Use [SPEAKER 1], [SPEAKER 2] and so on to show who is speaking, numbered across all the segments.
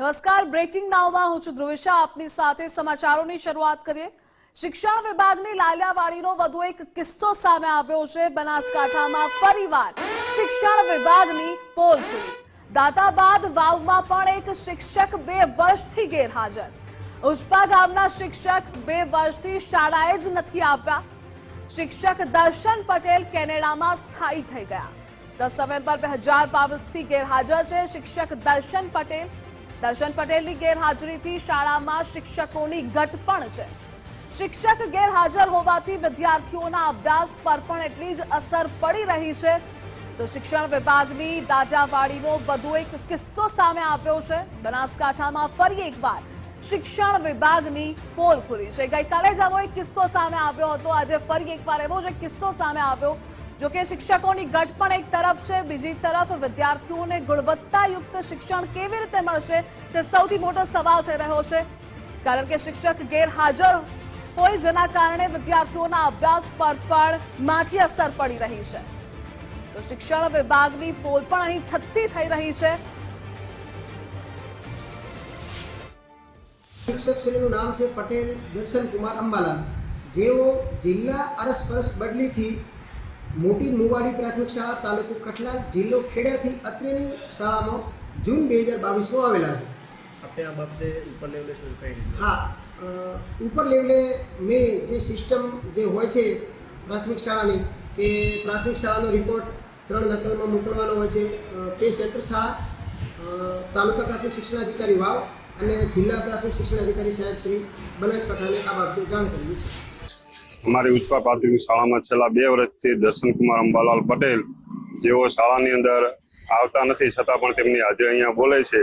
[SPEAKER 1] નમસ્કાર, બ્રેકિંગ નાઉમાં હું છું ધ્રુવિશા આપની સાથે સમાચારોની શરૂઆત કરીએ। શિક્ષણ વિભાગની લાલિયાવાડીનો વધુ એક કિસ્સો સામે આવ્યો છે। બનાસકાંઠામાં ફરીવાર શિક્ષણ વિભાગની પોલ ખુલી। દાતાબાદ વાવમાં પણ એક શિક્ષક 2 વર્ષથી ગેરહાજર। ઉજપા ગામના શિક્ષક 2 વર્ષથી શાળાએ જ નથી આવ્યા। શિક્ષક દર્શન પટેલ કેનેડામાં સ્થાયી થઈ ગયા। 10 નવેમ્બર 2022થી ગેરહાજર છે શિક્ષક દર્શન પટેલની ગેરહાજરીથી શાળામાં શિક્ષકોની ઘટ પણ છે। શિક્ષક ગેરહાજર હોવાથી વિદ્યાર્થીઓના અભ્યાસ પર પણ એટલી જ અસર પડી રહી છે। તો શિક્ષણ વિભાગની દાતાવાડીનો વધુ એક કિસ્સો સામે આવ્યો છે। બનાસકાંઠામાં ફરી એકવાર શિક્ષણ વિભાગની પોલ ખુલી છે। ગઈકાલે જ આવો એક કિસ્સો સામે આવ્યો હતો, આજે ફરી એકવાર એવો જ એક કિસ્સો સામે આવ્યો। જો કે શિક્ષકોની ઘટ પણ એક તરફ છે, બીજી તરફ વિદ્યાર્થીઓને ગુણવત્તાયુક્ત શિક્ષણ કેવી રીતે મળશે તે સૌથી મોટો સવાલ થઈ રહ્યો છે। કારણ કે શિક્ષક ગેરહાજર હોય જેના કારણે વિદ્યાર્થીઓના અભ્યાસ પર પણ માઠી અસર પડી રહી છે। તો શિક્ષણ વિભાગની પોલ પણ અહીં છતી થઈ રહી છે।
[SPEAKER 2] શિક્ષકશ્રીનું નામ છે પટેલ દર્શનકુમાર અંબાલાલ, જેઓ જિલ્લા અરસપરસ બદલીથી મોટી મુવાડી પ્રાથમિક શાળા તાલુકો કઠલાલ જિલ્લો ખેડાથી અત્રેની શાળામાં જૂન 2022માં આવેલા છે।
[SPEAKER 3] આપણે આ બાબતે ઉપર લેવલે શું કહી દીધું?
[SPEAKER 2] હા, ઉપર લેવલે મેં જે સિસ્ટમ જે હોય છે પ્રાથમિક શાળાની, કે પ્રાથમિક શાળાનો રિપોર્ટ 3 નકલમાં મોકલવાનો હોય છે। તે સેક્ટર શાળા, તાલુકા પ્રાથમિક શિક્ષણાધિકારી વાવ અને જિલ્લા પ્રાથમિક શિક્ષણાધિકારી સાહેબ શ્રી બનાસકાંઠાને આ બાબતે જાણ કરવી છે।
[SPEAKER 4] અમારી ઉચ્ચપા પ્રાથમિક શાળામાં છેલ્લા 2 વર્ષથી દર્શનકુમાર અંબાલાલ પટેલ, જેઓ શાળાની અંદર આવતા નથી છતાં પણ તેમની હાજરી અહીંયા બોલે છે।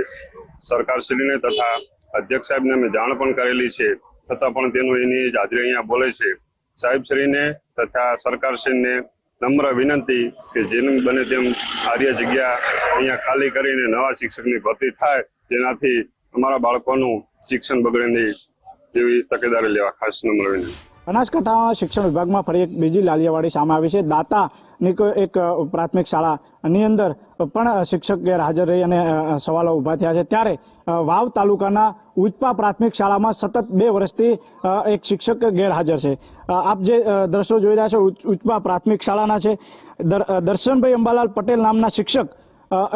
[SPEAKER 4] સરકારશ્રીને તથા અધ્યક્ષ સાહેબને અમે જાણ પણ કરેલી છે, છતાં પણ તેનું એની હાજરી અહીંયા બોલે છે। સાહેબશ્રીને તથા સરકારશ્રીને નમ્ર વિનંતી કે જેનું બને તેમ આર્ય જગ્યા અહીંયા ખાલી કરીને નવા શિક્ષકની ભરતી થાય, જેનાથી અમારા બાળકોનું શિક્ષણ બગડે નહીં તેવી તકેદારી લેવા ખાસ નમ્ર વિનંતી।
[SPEAKER 5] બનાસકાંઠા શિક્ષણ વિભાગમાં ફરી એક બીજી લાલિયાવાડી સામે આવી છે। દાતાની એક પ્રાથમિક શાળાની અંદર પણ શિક્ષક ગેરહાજર રહી અને સવાલો ઊભા થયા છે। ત્યારે વાવ તાલુકાના ઉજપા પ્રાથમિક શાળામાં સતત 2 વર્ષથી એક શિક્ષક ગેરહાજર છે। આપ જે દ્રશ્યો જોઈ રહ્યા છો ઉજપા પ્રાથમિક શાળાના છે। દર્શનભાઈ અંબાલાલ પટેલ નામના શિક્ષક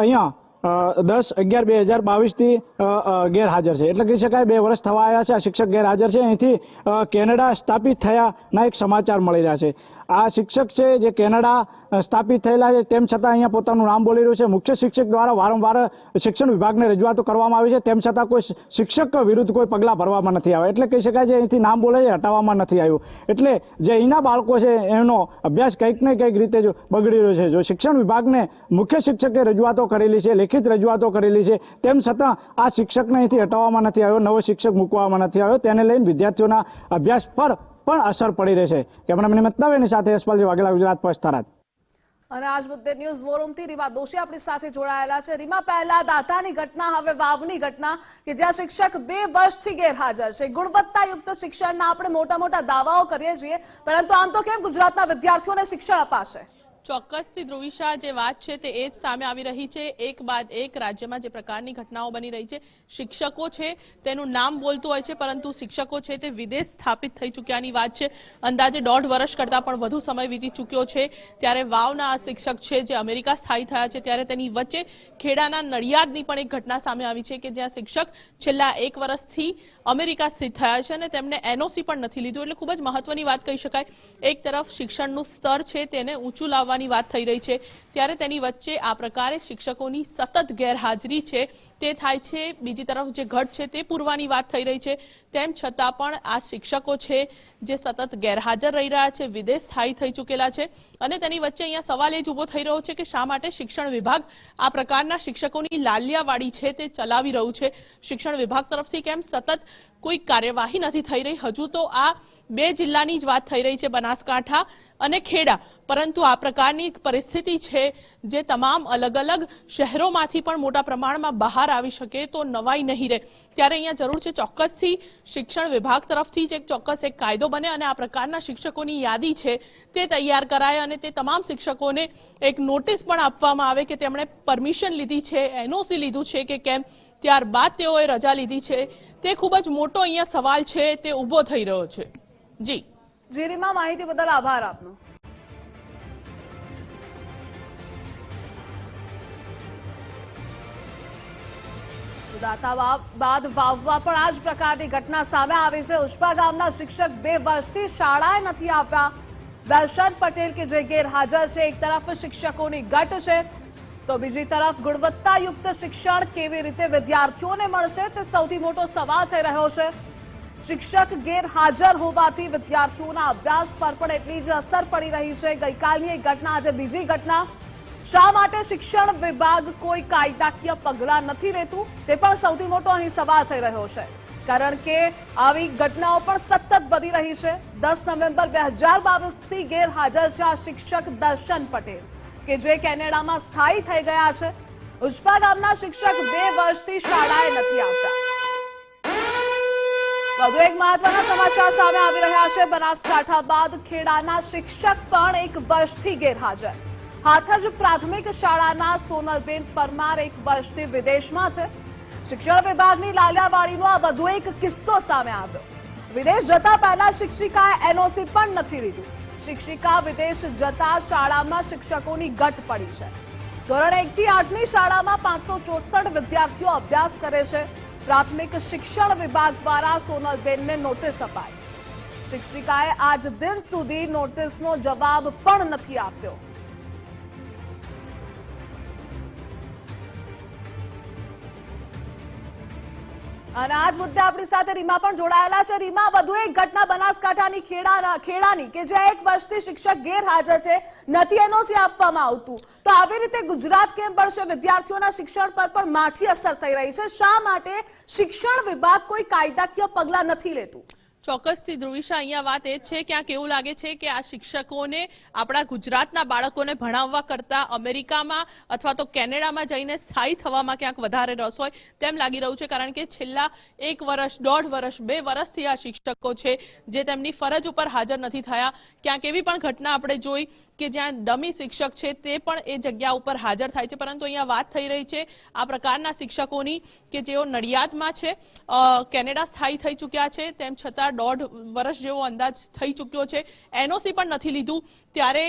[SPEAKER 5] અહીંયા 10/11/2022થી ગેરહાજર છે, એટલે કહી શકાય 2 વર્ષ થવા આવ્યા છે આ શિક્ષક ગેરહાજર છે। અહીંથી કેનેડા સ્થાપિત થયાના એક સમાચાર મળી રહ્યા છે। આ શિક્ષક છે જે કેનેડા સ્થાપિત થયેલા છે, તેમ છતાં અહીંયા પોતાનું નામ બોલી રહ્યું છે। મુખ્ય શિક્ષક દ્વારા વારંવાર શિક્ષણ વિભાગને રજૂઆતો કરવામાં આવી છે, તેમ છતાં કોઈ શિક્ષક વિરુદ્ધ કોઈ પગલાં ભરવામાં નથી આવ્યા, એટલે કહી શકાય છે અહીંથી નામ બોલે છે હટાવવામાં નથી આવ્યું। એટલે જે અહીંના બાળકો છે એનો અભ્યાસ કંઈક ને કંઈક રીતે જો બગડી રહ્યો છે। જો શિક્ષણ વિભાગને મુખ્ય શિક્ષકે રજૂઆતો કરેલી છે, લેખિત રજૂઆતો કરેલી છે, તેમ છતાં આ શિક્ષકને અહીંથી હટાવવામાં નથી આવ્યો, નવો શિક્ષક મૂકવામાં નથી આવ્યો, તેને લઈને વિદ્યાર્થીઓના અભ્યાસ પર પણ અસર પડી રહેશે। કેમેરામેન મતદાવેની સાથે યશપાલજી વાઘેલા, ગુજરાત ફર્સ્ટ, થરાદ।
[SPEAKER 1] અને આજ મુદ્દે ન્યૂઝ વોરૂમથી રીમા દોશી આપણી સાથે જોડાયેલા છે। રીમા, પહેલા દાતાની ઘટના, હવે વાવની ઘટના કે જ્યાં શિક્ષક 2 વર્ષથી ગેરહાજર છે। ગુણવત્તાયુક્ત શિક્ષણના આપણે મોટા દાવાઓ કરીએ છીએ, પરંતુ આમ તો કેમ ગુજરાતના વિદ્યાર્થીઓને શિક્ષણ અપાશે?
[SPEAKER 6] ચોક્કસથી ધ્રુવિશા, જે વાત છે તે એ જ સામે આવી રહી છે। એક બાદ એક રાજ્યમાં જે પ્રકારની ઘટનાઓ બની રહી છે, શિક્ષકો છે તેનું નામ બોલતું હોય છે, પરંતુ શિક્ષકો છે તે વિદેશ સ્થાપિત થઈ ચૂક્યાની વાત છે। અંદાજે 1.5 વર્ષ કરતાં પણ વધુ સમય વીતી ચૂક્યો છે। ત્યારે વાવના આ શિક્ષક છે જે અમેરિકા સ્થાયી થયા છે, ત્યારે તેની વચ્ચે ખેડાના નડિયાદની પણ એક ઘટના સામે આવી છે કે જ્યાં શિક્ષક છેલ્લા 1 વર્ષથી અમેરિકા સ્થિત થયા છે અને તેમને NOC પણ નથી લીધું। એટલે ખૂબ જ મહત્વની વાત કહી શકાય। એક તરફ શિક્ષણનું સ્તર છે તેને ઊંચું લાવવા વાત થઈ રહી છે, ત્યારે તેની વચ્ચે આ પ્રકારે શિક્ષકોની સતત ગેરહાજરી છે તે થાય છે। બીજી તરફ જે ઘટ છે તે પૂરવાની વાત થઈ રહી છે, તેમ છતાં પણ આ શિક્ષકો છે જે સતત ગેરહાજર રહી રહ્યા છે, વિદેશ સ્થાયી થઈ ચૂકેલા છે। અને તેની વચ્ચે અહીંયા સવાલ એ જ ઊભો થઈ રહ્યો છે કે શા માટે શિક્ષણ વિભાગ આ પ્રકારના શિક્ષકોની લાલિયાવાડી છે તે ચલાવી રહ્યું છે? શિક્ષણ વિભાગ તરફથી કેમ સતત કોઈ કાર્યવાહી નથી થઈ રહી? હજુ તો આ 2 જિલ્લાની જ વાત થઈ રહી છે, બનાસકાંઠા અને ખેડા, પરંતુ આ પ્રકારની એક પરિસ્થિતિ છે જે તમામ અલગ અલગ શહેરોમાંથી પણ મોટા પ્રમાણમાં બહાર આવી શકે તો નવાઈ નહીં રહે. ત્યારે અહીંયા જરૂર છે ચોક્કસથી શિક્ષણ વિભાગ તરફથી જ એક ચોક્કસ એક કાયદો બને અને આ પ્રકારના શિક્ષકોની યાદી છે તે તૈયાર કરાય અને તે તમામ શિક્ષકોને એક નોટિસ પણ આપવામાં આવે કે તેમણે પરમિશન લીધી છે, એનઓસી લીધું છે કે કેમ, ત્યારબાદ તેઓએ રજા લીધી છે. તે ખૂબ જ મોટો અહીંયા સવાલ છે તે ઊભો થઈ રહ્યો છે. જી
[SPEAKER 1] રીમા, માહિતી બદલ આભાર આપનો. બાદ વાવવા પણ આ જ પ્રકારની ઘટના સામે આવી છે. ઉસ્પા ગામના શિક્ષક 2 વર્ષથી શાળાએ નથી આવ્યા. દર્શન પટેલ કે જે ગેરહાજર છે. એક તરફ શિક્ષકોની ઘટ છે તો બીજી તરફ ગુણવત્તાયુક્ત શિક્ષણ કેવી રીતે વિદ્યાર્થીઓને મળશે તે સૌથી મોટો સવાલ થઈ રહ્યો છે. શિક્ષક ગેરહાજર હોવાથી વિદ્યાર્થીઓના અભ્યાસ પર પણ એટલી જ અસર પડી રહી છે. ગઈકાલની એક ઘટના, આજે બીજી ઘટના. શા માટે શિક્ષણ વિભાગ કોઈ કાયદાકીય પગલાં નથી લેતું તે પણ સૌથી મોટો અહીં સવાલ થઈ રહ્યો છે. કારણ કે આવી ઘટનાઓ પણ સતત વધી રહી છે. 10 નવેમ્બર 2022થી ગેરહાજર છે આ શિક્ષક દર્શન પટેલ કે જે કેનેડામાં સ્થાયી થઈ ગયા છે. ઉસ્પા ગામના શિક્ષક 2 વર્ષથી શાળાએ નથી આવતા. વધુ એક મહત્વના સમાચાર સામે આવી રહ્યા છે. બનાસકાંઠા બાદ ખેડાના શિક્ષક પણ 1 વર્ષથી ગેરહાજર. હાથજ પ્રાથમિક શાળાના સોનલબેન પરમાર 1 વર્ષથી વિદેશમાં છે. શિક્ષણ વિભાગની લાલિયાવાડીનો આ વધુ એક કિસ્સો સામે આવ્યો. વિદેશ જતા પહેલા શિક્ષિકાએ એનઓસી પણ નથી લીધું. શિક્ષિકા વિદેશ જતા શાળામાં શિક્ષકોની ઘટ પડી છે. ધોરણ 1 થી 8ની શાળામાં 564 વિદ્યાર્થીઓ અભ્યાસ કરે છે. પ્રાથમિક શિક્ષણ વિભાગ દ્વારા સોનલબેનને નોટિસ અપાઈ. શિક્ષિકાએ આજ દિન સુધી નોટિસનો જવાબ પણ નથી આપ્યો. અને આજ મુદ્દે આપણી સાથે રીમા પણ જોડાયેલા છે. રીમા, વધુ એક ઘટના બનાસકાંઠાની ખેડાની કે જે 1 વર્ષથી શિક્ષક ગેરહાજર છે, નથી એનઓસી આપવામાં આવતું. તો આવી રીતે ગુજરાત કેમ પડશે? વિદ્યાર્થીઓના શિક્ષણ પર પણ માઠી અસર થઈ રહી છે. શા માટે શિક્ષણ વિભાગ કોઈ કાયદાકીય પગલાં નથી લેતું?
[SPEAKER 6] ચોક્કસથી ધ્રુવિશા, અહીંયા વાત એ છે કે કેવું લાગે છે કે આ શિક્ષકોને આપણા ગુજરાતના બાળકોને ભણાવવા કરતા અમેરિકામાં અથવા તો કેનેડામાં જઈને સ્થાયી થવામાં ક્યાંક વધારે રસ હોય તેમ લાગી રહ્યું છે. કારણ કે છેલ્લા 1 વર્ષ, 1.5 વર્ષ, 2 વર્ષથી આ શિક્ષકો છે જે તેમની ફરજ ઉપર હાજર નથી થયા. ક્યાંક એવી પણ ઘટના આપણે જોઈ કે જ્યાં ડમી શિક્ષક છે તે પણ એ જગ્યા ઉપર હાજર થાય છે. પરંતુ અહીંયા વાત થઈ રહી છે આ પ્રકારના શિક્ષકોની કે જેઓ નડિયાદમાં છે, કેનેડા સ્થાયી થઈ ચૂક્યા છે, તેમ છતાં 1.5 વર્ષ જેવો અંદાજ થઈ ચૂક્યો છે, એનઓસી પણ નથી લીધું. ત્યારે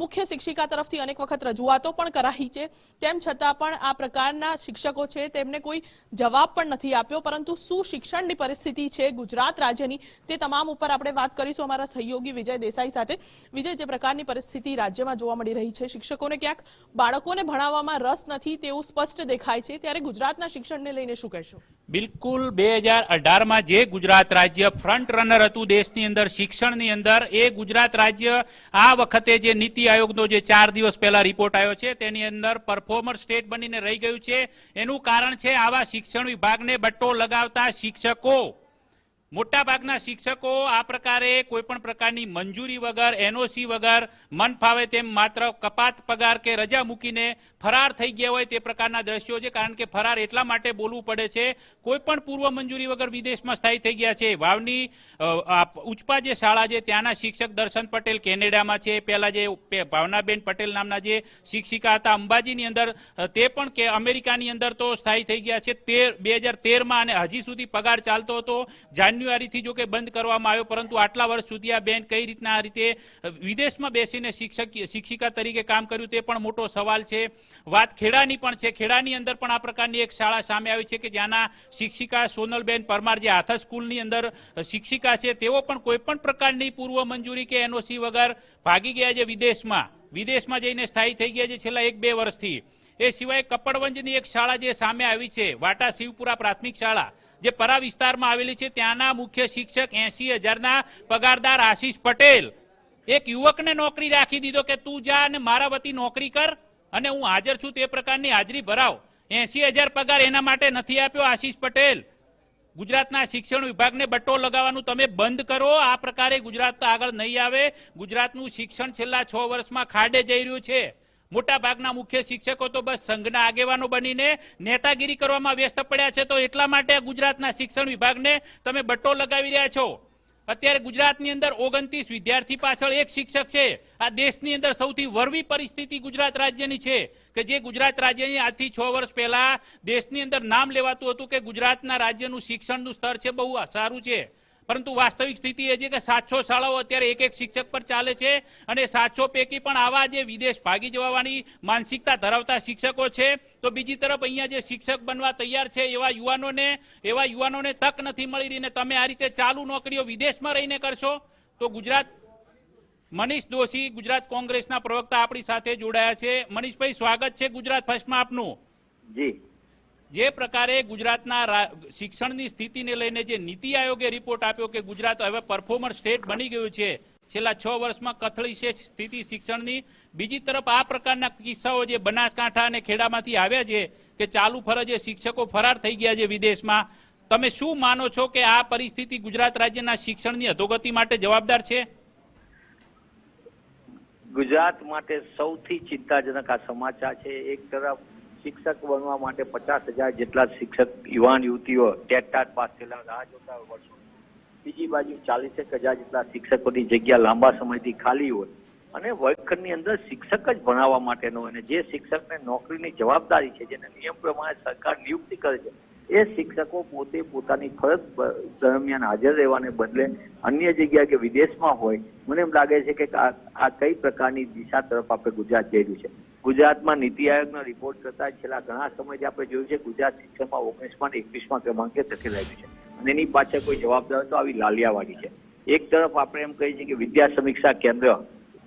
[SPEAKER 6] મુખ્ય શિક્ષિકા તરફથી અનેક વખત રજૂઆતો પણ કરાઈ છે. તેમ છતાં પણ આ પ્રકારના શિક્ષકો છે તેમને કોઈ જવાબ પણ નથી આપ્યો. પરંતુ શું શિક્ષણની પરિસ્થિતિ છે ગુજરાત રાજ્યની તે તમામ ઉપર આપણે વાત કરીશું અમારા સહયોગી વિજય દેસાઈ સાથે. વિજય, જે પ્રકારની પરિસ્થિતિ રાજ્યમાં જોવા મળી રહી છે, શિક્ષકોને ક્યાંક બાળકોને ભણાવવામાં રસ નથી તેવું સ્પષ્ટ દેખાય છે, ત્યારે ગુજરાતના શિક્ષણને લઈને શું કહેશો?
[SPEAKER 7] બિલકુલ 2018માં જે ગુજરાત રાજ્ય ફ્રન્ટ રનર હતું દેશની અંદર શિક્ષણની અંદર, એ ગુજરાત રાજ્ય આ વખતે જે નીતિ આયોગનો જે 4 દિવસ પહેલા રિપોર્ટ આવ્યો છે તેની અંદર પરફોર્મર સ્ટેટ બનીને રહી ગયું છે. એનું કારણ છે આવા શિક્ષણ વિભાગને બટ્ટો લગાવતા શિક્ષકો. મોટા ભાગના શિક્ષકો આ પ્રકારે કોઈ પણ પ્રકારની મંજૂરી વગર, એનઓસી વગર, મન ફાવે તેમ માત્ર કપાત પગાર કે રજા મૂકીને ફરાર થઈ ગયા હોય તે પ્રકારના દ્રશ્યો છે. કારણ કે ફરાર એટલા માટે બોલવું પડે છે, કોઈ પણ પૂર્વ મંજૂરી વગર વિદેશમાં સ્થાયી થઈ ગયા છે. વાવની ઉચપા જે શાળા છે ત્યાંના શિક્ષક દર્શન પટેલ કેનેડામાં છે. પહેલા જે ભાવનાબેન પટેલ નામના જે શિક્ષિકા હતા અંબાજીની અંદર, તે પણ કે અમેરિકાની અંદર તો સ્થાયી થઈ ગયા છે 2013માં, અને હજી સુધી પગાર ચાલતો હતો. જાન્યુઆરીથી જો કે બંધ કરવામાં આવ્યો, પરંતુ આટલા વર્ષ સુધી આ બેન કઈ રીતના આ રીતે વિદેશમાં બેસીને શિક્ષિકા તરીકે કામ કર્યું તે પણ મોટો સવાલ છે. વાત ખેડાની પણ છે. ખેડાની અંદર પણ આ પ્રકારની એક શાળા સામે આવી છે કે જ્યાંના શિક્ષિકા સોનલબેન પરમાર જે હાથજ સ્કૂલની અંદર શિક્ષિકા છે, તેઓ પણ કોઈ પણ પ્રકારની પૂર્વ મંજૂરી કે એનઓસી વગર ભાગી ગયા છે વિદેશમાં જઈને સ્થાયી થઈ ગયા છે છેલ્લા 1-2 વર્ષથી. એ સિવાય કપડવંજની એક શાળા જે સામે આવી છે, વાટા શિવપુરા પ્રાથમિક શાળા જે પરા વિસ્તારમાં આવેલી છે, ત્યાંના મુખ્ય શિક્ષક 80,000ના પગારદાર આશીષ પટેલ એક યુવકને નોકરી રાખી દીધો કે તું જા અને મારા વતી નોકરી કર અને હું હાજર છું તે પ્રકારની હાજરી ભરાવ. 80,000 પગાર એના માટે નથી આપ્યો આશીષ પટેલ. ગુજરાતના શિક્ષણ વિભાગને બટ્ટો લગાવવાનું તમે બંધ કરો. આ પ્રકારે ગુજરાત આગળ નહીં આવે. ગુજરાતનું શિક્ષણ છેલ્લા 6 વર્ષમાં ખાડે જઈ રહ્યું છે. મોટા ભાગના મુખ્ય શિક્ષકો તો બસ સંઘના આગેવાનો બનીને નેતાગીરી કરવામાં વ્યસ્ત પડ્યા છે. તો એટલા માટે ગુજરાતના શિક્ષણ વિભાગને તમે બટ્ટો લગાવી રહ્યા છો. અત્યારે ગુજરાતની અંદર 29 વિદ્યાર્થી પાછળ એક શિક્ષક છે. આ દેશની અંદર સૌથી વરવી પરિસ્થિતિ ગુજરાત રાજ્યની છે કે જે ગુજરાત રાજ્યની આજથી 6 વર્ષ પહેલા દેશની અંદર નામ લેવાતું હતું કે ગુજરાતના રાજ્યનું શિક્ષણનું સ્તર છે બહુ સારું છે. પરંતુ વાસ્તવિક સ્થિતિ એ છે કે 700 શાળાઓ અત્યારે એક શિક્ષક પર ચાલે છે અને 700 પૈકી પણ આવા જે વિદેશ ભાગી જવાની માનસિકતા ધરાવતા શિક્ષકો છે. તો બીજી તરફ અહીંયા જે શિક્ષક બનવા તૈયાર છે એવા યુવાનોને તક નથી મળી રહી. ને તમે આ રીતે ચાલુ નોકરીઓ વિદેશમાં રહીને કરશો તો ગુજરાત. મનીષ દોશી ગુજરાત કોંગ્રેસના પ્રવક્તા આપણી સાથે જોડાયા છે. મનીષભાઈ, સ્વાગત છે ગુજરાત ફર્સ્ટમાં આપનું.
[SPEAKER 8] જી,
[SPEAKER 7] જે પ્રકારે ગુજરાતના શિક્ષણની સ્થિતિને લઈને જે નીતિ આયોગે રિપોર્ટ આપ્યો કે ગુજરાત હવે પરફોર્મર સ્ટેટ બની ગયું છે, છેલ્લા 6 વર્ષમાં કથળી છે સ્થિતિ શિક્ષણની. બીજી તરફ આ પ્રકારના કિસ્સાઓ જે બનાસકાંઠા અને ખેડામાંથી આવ્યા છે કે ચાલુ ફરજે શિક્ષકો ફરાર થઈ ગયા છે વિદેશમાં. તમે શું માનો છો કે આ પરિસ્થિતિ ગુજરાત રાજ્યના શિક્ષણની અધોગતિ માટે જવાબદાર છે?
[SPEAKER 8] ગુજરાત માટે સૌથી ચિંતાજનક આ સમાચાર છે. એક તરફ શિક્ષક બનવા માટે 50,000 જેટલા શિક્ષક યુવાન યુવતીઓ ટેટ પાસ થયેલા રાહ જોતા હોય વર્ષો. બીજી બાજુ 40,000 જેટલા શિક્ષકોની જગ્યા લાંબા સમયથી ખાલી હોય અને વર્ગખંડની અંદર શિક્ષક જ ભણાવવા માટેનો હોય અને જે શિક્ષકને નોકરીની જવાબદારી છે, જેને નિયમ પ્રમાણે સરકાર નિયુક્તિ કરે છે, એ શિક્ષકો પોતે પોતાની ફરજ દરમિયાન હાજર રહેવાને બદલે અન્ય જગ્યાએ કે વિદેશમાં હોય. મને એમ લાગે છે કે આ કઈ પ્રકારની દિશા તરફ આપણે ગુજરાત જઈ રહ્યું છે. ગુજરાતમાં નીતિ આયોગનો રિપોર્ટ કરતા છેલ્લા ઘણા સમયથી આપણે જોયું છે ગુજરાત શિક્ષણમાં 19માં અને 21માં ક્રમાંકે ધકેલાયું છે અને એની પાછળ કોઈ જવાબદાર તો આવી લાલિયાવાડી છે. એક તરફ આપણે એમ કહીએ છીએ કે વિદ્યા સમીક્ષા કેન્દ્ર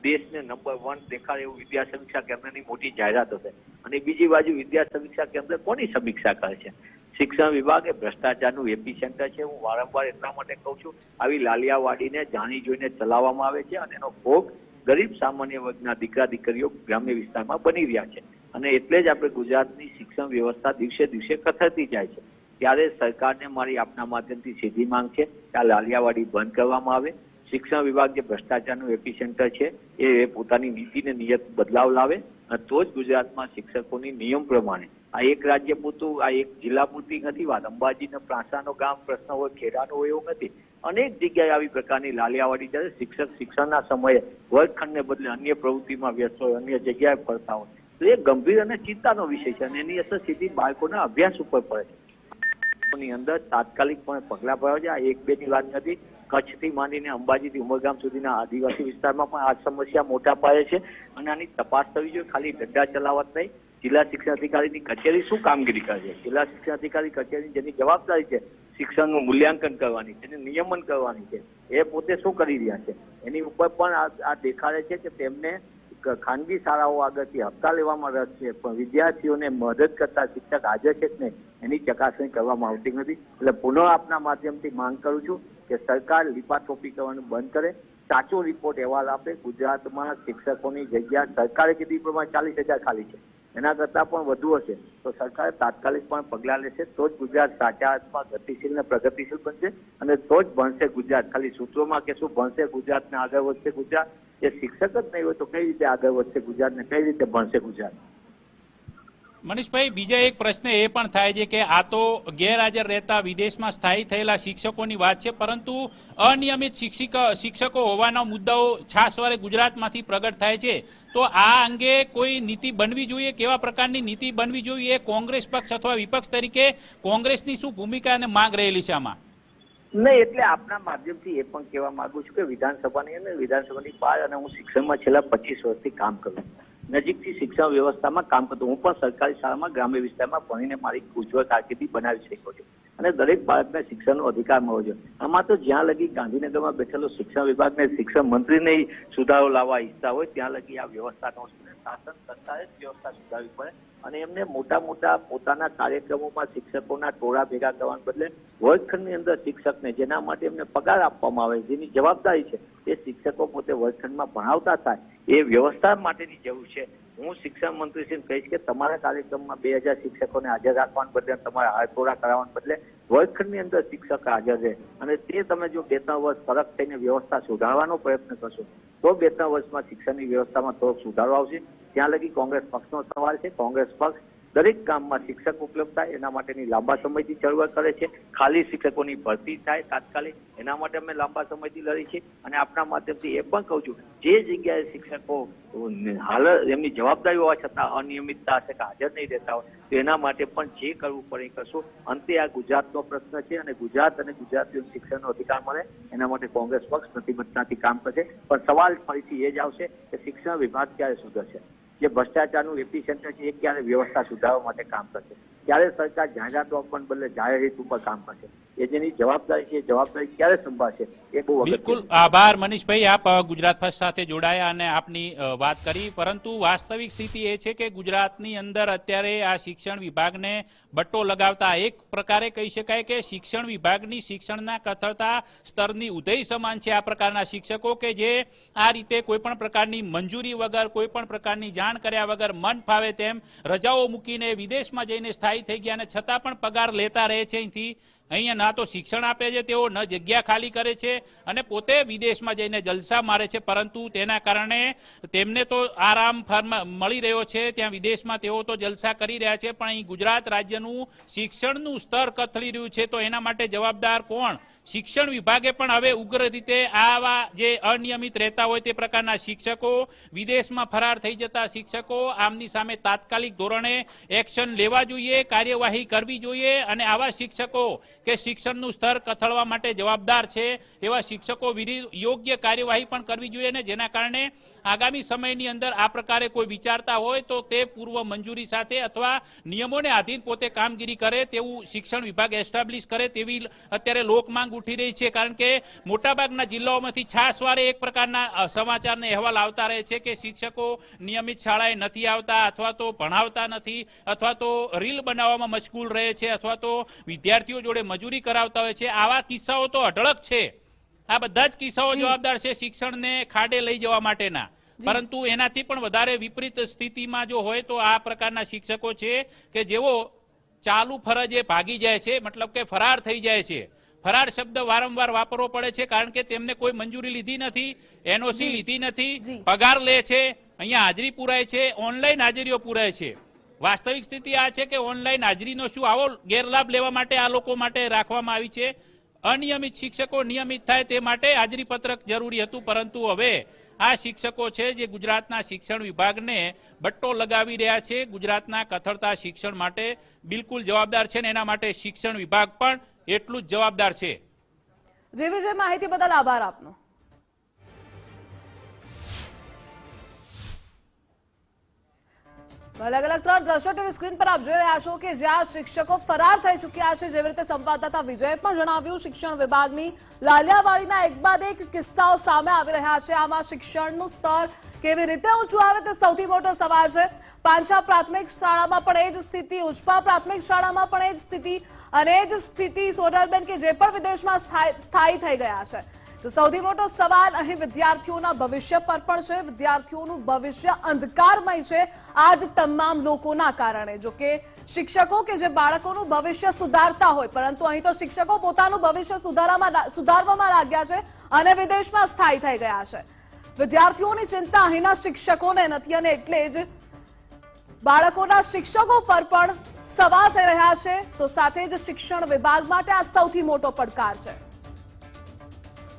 [SPEAKER 8] દેશને નંબર 1 દેખાડે એવું વિદ્યા સમીક્ષા કેન્દ્રની મોટી જાહેરાત હશે અને બીજી બાજુ વિદ્યા સમીક્ષા કેન્દ્ર કોની સમીક્ષા કરે છે? શિક્ષણ વિભાગ એ ભ્રષ્ટાચારનું એપી સેન્ટર છે. હું વારંવાર એટલા માટે કહું છું, આવી લાલિયાવાડીને જાણી જોઈને ચલાવવામાં આવે છે અને એનો ભોગ ગરીબ સામાન્ય વર્ગના દીકરા દીકરીઓ ગ્રામ્ય વિસ્તારમાં બની રહ્યા છે અને એટલે જ આપણે ગુજરાતની શિક્ષણ વ્યવસ્થા દિવસે દિવસે કથળતી જાય છે. ત્યારે સરકારને મારી આપના માધ્યમથી સીધી માંગ છે કે આ લાલિયાવાડી બંધ કરવામાં આવે. શિક્ષણ વિભાગ જે ભ્રષ્ટાચારનું એપી સેન્ટર છે એ પોતાની નીતિને નિયત બદલાવ લાવે અને તો જ ગુજરાતમાં શિક્ષકોની નિયમ પ્રમાણે આ એક રાજ્ય પૂરતું, આ એક જિલ્લા પૂરતી નથી વાત. અંબાજીનો પ્રાસાનો ગામ પ્રશ્ન હોય, ખેડાનો હોય એવું નથી. અનેક જગ્યાએ આવી પ્રકારની લાલિયાવાડી જ્યારે શિક્ષક શિક્ષણના સમયે વર્ગખંડને બદલે અન્ય પ્રવૃત્તિમાં વ્યસ્ત હોય, અન્ય જગ્યાએ ફરતા હોય તો એ ગંભીર અને ચિંતાનો વિષય છે અને એની અસર સીધી બાળકોના અભ્યાસ ઉપર પડે છે. ની અંદર તાત્કાલિક પણ પગલાં ભરવા છે. આ 1-2 ની વાત નથી. કચ્છથી માંડીને અંબાજીથી ઉમરગામ સુધીના આદિવાસી વિસ્તારમાં પણ આ સમસ્યા મોટા પાયે છે અને આની તપાસ થવી જોઈએ. ખાલી ડંડા ચલાવત નહીં. જિલ્લા શિક્ષણ અધિકારીની કચેરી શું કામગીરી કરે છે? જિલ્લા શિક્ષણ અધિકારી કચેરી જેની જવાબદારી છે શિક્ષણનું મૂલ્યાંકન કરવાની છે, નિયમન કરવાની છે, એ પોતે શું કરી રહ્યા છે એની ઉપર પણ આ દેખાડે છે કે તેમને ખાનગી શાળાઓ આગળથી હપ્તા લેવામાં રસ છે પણ વિદ્યાર્થીઓને મદદ કરતા શિક્ષક હાજર છે કે નહીં એની ચકાસણી કરવામાં આવતી નથી. એટલે પુનઃ આપના માધ્યમથી માંગ કરું છું કે સરકાર લીપાથોપી કરવાનું બંધ કરે, સાચો રિપોર્ટ અહેવાલ આપે. ગુજરાતમાં શિક્ષકોની જગ્યા સરકારે કીધી પ્રમાણે 40,000 ખાલી છે, એના કરતાં પણ વધુ હશે તો સરકારે તાત્કાલિક પણ પગલાં લેશે તો જ ગુજરાત સાચા અર્થમાં ગતિશીલ ને પ્રગતિશીલ બનશે અને તો જ ભણશે ગુજરાત. ખાલી સૂત્રોમાં કે શું ભણશે ગુજરાતને આગળ વધશે ગુજરાત, એ શિક્ષક જ નહીં હોય તો કઈ રીતે આગળ વધશે ગુજરાત ને કઈ રીતે ભણશે ગુજરાત?
[SPEAKER 7] મનીષભાઈ, બીજા એક પ્રશ્ન એ પણ થાય છે કે આ તો ગેરહાજર રહેતા વિદેશમાં સ્થાયી થયેલા શિક્ષકોની વાત છે, પરંતુ અનિયમિત શિક્ષકો હોવાના મુદ્દાઓ છાસવારે ગુજરાતમાંથી પ્રગટ થાય છે. તો આ અંગે કોઈ નીતિ બનવી જોઈએ? કેવા પ્રકારની નીતિ બનવી જોઈએ? કોંગ્રેસ પક્ષ અથવા વિપક્ષ તરીકે કોંગ્રેસની શું ભૂમિકા અને માંગ રહેલી છે આમાં?
[SPEAKER 8] નહીં, એટલે આપના માધ્યમથી એ પણ કહેવા માંગુ છું કે વિધાનસભાની અને વિધાનસભાની બહાર અને હું શિક્ષણમાં છેલ્લા 25 વર્ષથી કામ કરું, નજીકથી શિક્ષણ વ્યવસ્થામાં કામ કરતો. હું પણ સરકારી શાળામાં ગ્રામ્ય વિસ્તારમાં ભણીને મારી ઉજ્જવળ કારકિર્દી બનાવી શક્યો છું અને દરેક બાળકને શિક્ષણનો અધિકાર મળવો જોઈએ. આમાં તો જ્યાં લગી ગાંધીનગરમાં બેઠેલો શિક્ષણ વિભાગને શિક્ષણ મંત્રીને સુધારો લાવવા ઈચ્છતા હોય ત્યાં લગી આ વ્યવસ્થા ન સુધરે. શાસન સરકારે જ વ્યવસ્થા સુધારવી પડે અને એમને મોટા મોટા પોતાના કાર્યક્રમોમાં શિક્ષકોના ટોળા ભેગા કરવાને બદલે વર્ગખંડની અંદર શિક્ષકને જેના માટે એમને પગાર આપવામાં આવે, જેની જવાબદારી છે એ શિક્ષકો પોતે વર્ગખંડમાં ભણાવતા થાય, એ વ્યવસ્થા માટેની જરૂર છે. હું શિક્ષણ મંત્રીશ્રીને કહીશ કે તમારા કાર્યક્રમમાં 2000 શિક્ષકોને હાજર રાખવાને બદલે તમારે હાથોડા કરાવવાને બદલે વર્ગખંડની અંદર શિક્ષક હાજર રહે અને તે તમે જો 2-3 વર્ષ ફરક થઈને વ્યવસ્થા સુધારવાનો પ્રયત્ન કરશો તો 2-3 વર્ષમાં શિક્ષણની વ્યવસ્થામાં થોડોક સુધારો આવશે. ત્યાં લગી કોંગ્રેસ પક્ષનો સવાલ છે. કોંગ્રેસ પક્ષ દરેક ગામમાં શિક્ષક ઉપલબ્ધ થાય એના માટેની લાંબા સમયથી ચળવળ કરે છે. ખાલી શિક્ષકોની ભરતી થાય તાત્કાલિક એના માટે અમે લાંબા સમયથી લડી છીએ અને આપના માધ્યમથી એ પણ કહું છું જે જગ્યાએ શિક્ષકો હાલ એમની જવાબદારી હોવા છતાં અનિયમિતતા હશે કે હાજર નહીં રહેતા હોય તો એના માટે પણ જે કરવું પડે એ કરશું. અંતે આ ગુજરાતનો પ્રશ્ન છે અને ગુજરાત અને ગુજરાતીઓને શિક્ષણનો અધિકાર મળે એના માટે કોંગ્રેસ પક્ષ પ્રતિબદ્ધતાથી કામ કરશે. પણ સવાલ ફરીથી એ જ આવશે કે શિક્ષણ વિભાગ ક્યારે સુધરશે? જે ભ્રષ્ટાચારનું એપી સેન્ટર છે એ ક્યારે વ્યવસ્થા સુધારવા માટે કામ કરશે? ક્યારે સરકાર જાહેરાતો આપવાને બદલે જાહેર હિત ઉપર કામ કરશે? એ જેની જવાબદારી છે એ જવાબદારી ક્યારે સંભાળશે એ બહુ
[SPEAKER 7] બિલકુલ આભાર મનીષભાઈ, આપ ગુજરાત ફર્સ્ટ સાથે જોડાયા અને આપની વાત કરી. પરંતુ વાસ્તવિક સ્થિતિ એ છે કે ગુજરાતની અંદર અત્યારે આ શિક્ષણ વિભાગને બટ્ટો લગાવતા એક પ્રકારે કહી શકાય કે શિક્ષણ વિભાગની શિક્ષણના કથળતા સ્તરની ઉદય સમાન છે આ પ્રકારના શિક્ષકો કે જે આ રીતે કોઈ પણ પ્રકારની મંજૂરી વગર કોઈ પણ પ્રકારની જાણ કર્યા વગર મન ફાવે તેમ રજાઓ મૂકીને વિદેશમાં જઈને સ્થાયી થઈ ગયા અને છતાં પણ પગાર લેતા રહે છે. અહીંયા ના તો શિક્ષણ આપે છે તેઓ, ન જગ્યા ખાલી કરે છે અને પોતે વિદેશમાં જઈને જલસા મારે છે. પરંતુ તેના કારણે તેમને તો આરામ મળી રહ્યો છે, ત્યાં વિદેશમાં તેઓ તો જલસા કરી રહ્યા છે, પણ અહીં ગુજરાત રાજ્યનું શિક્ષણનું સ્તર કથળી રહ્યું છે. તો એના માટે જવાબદાર કોણ? શિક્ષણ વિભાગે પણ હવે ઉગ્ર રીતે આવા જે અનિયમિત રહેતા હોય તે પ્રકારના શિક્ષકો, વિદેશમાં ફરાર થઈ જતા શિક્ષકો, આમની સામે તાત્કાલિક ધોરણે એક્શન લેવા જોઈએ, કાર્યવાહી કરવી જોઈએ અને આવા શિક્ષકો કે શિક્ષણનું સ્તર કથળવા માટે જવાબદાર છે એવા શિક્ષકો વિરુદ્ધ યોગ્ય કાર્યવાહી પણ કરવી જોઈએ ને જેના કારણે આગામી સમયની અંદર આ પ્રકારે કોઈ વિચારતા હોય તો તે પૂર્વ મંજૂરી સાથે અથવા નિયમોને આધીન પોતે કામગીરી કરે તેવું શિક્ષણ વિભાગ એસ્ટાબ્લિશ કરે તેવી અત્યારે લોકમાંગ ઉઠી રહી છે. કારણ કે મોટાભાગના જિલ્લાઓમાંથી છાસવારે એક પ્રકારના સમાચારને અહેવાલ આવતા રહે છે કે શિક્ષકો નિયમિત શાળાએ નથી આવતા અથવા તો ભણાવતા નથી અથવા તો રીલ બનાવવામાં મશગુલ રહે છે અથવા તો વિદ્યાર્થીઓ જોડે મજૂરી કરાવતા હોય છે. આવા કિસ્સાઓ તો અઢળક છે. આ બધા જ કિસ્સાઓ જવાબદાર છે શિક્ષણને ખાડે લઈ જવા માટેના. પરંતુ એનાથી પણ વધારે વિપરીત સ્થિતિમાં જો હોય તો આ પ્રકારના શિક્ષકો છે કે જેઓ ચાલુ ફરજે ભાગી જાય છે, મતલબ કે ફરાર થઈ જાય છે. ફરાર શબ્દ વારંવાર વાપરવો પડે છે કારણ કે તેમને કોઈ મંજૂરી લીધી નથી, એનઓસી લીધી નથી, પગાર લે છે, અહીંયા હાજરી પુરાય છે, ઓનલાઈન હાજરીઓ પુરાય છે. વાસ્તવિક સ્થિતિ આ છે કે ઓનલાઈન હાજરીનો શું આવો ગેરલાભ લેવા માટે આ લોકો માટે રાખવામાં આવી છે. અનિયમિત શિક્ષકો નિયમિત થાય તે માટે હાજરી પત્રક જરૂરી હતું, પરંતુ હવે આ શિક્ષકો છે જે ગુજરાતના શિક્ષણ વિભાગને બટ્ટો લગાવી રહ્યા છે, ગુજરાતના કથળતા શિક્ષણ માટે બિલકુલ જવાબદાર છે અને એના માટે શિક્ષણ વિભાગ પણ એટલું જ જવાબદાર છે.
[SPEAKER 1] જે વિજય માહિતી બદલ આભાર આપનો. અલગ અલગ 3 દ્રશ્યો ટીવી સ્ક્રીન પર આપ જોઈ રહ્યા છો કે જ્યાં શિક્ષકો ફરાર થઈ ચૂક્યા છે. જેવી રીતે સંવાદદાતા વિજય પણ જણાવ્યું, શિક્ષણ વિભાગની લાલિયાવાડીના એક બાદ એક કિસ્સાઓ સામે આવી રહ્યા છે. આમાં શિક્ષણનું સ્તર કેવી રીતે ઊંચું આવે તે સૌથી મોટો સવાલ છે. પાંછા પ્રાથમિક શાળામાં પણ એ જ સ્થિતિ, ઉચપા પ્રાથમિક શાળામાં પણ એ જ સ્થિતિ અને એ જ સ્થિતિ સોનલબેન કે જે પણ વિદેશમાં સ્થાયી થઈ ગયા છે. તો સૌથી મોટો સવાલ અહીં વિદ્યાર્થીઓના ભવિષ્ય પર પણ છે. વિદ્યાર્થીઓનું ભવિષ્ય અંધકારમય છે આ જ તમામ લોકોના કારણે. જો કે શિક્ષકો કે જે બાળકોનું ભવિષ્ય સુધારતા હોય, પરંતુ અહીં તો શિક્ષકો પોતાનું ભવિષ્ય સુધારવામાં લાગ્યા છે અને વિદેશમાં સ્થાયી થઈ ગયા છે. વિદ્યાર્થીઓની ચિંતા અહીંના શિક્ષકોને નથી અને એટલે જ બાળકોના શિક્ષકો પર પણ સવાલ થઈ રહ્યા છે. તો સાથે જ શિક્ષણ વિભાગ માટે આ સૌથી મોટો પડકાર છે.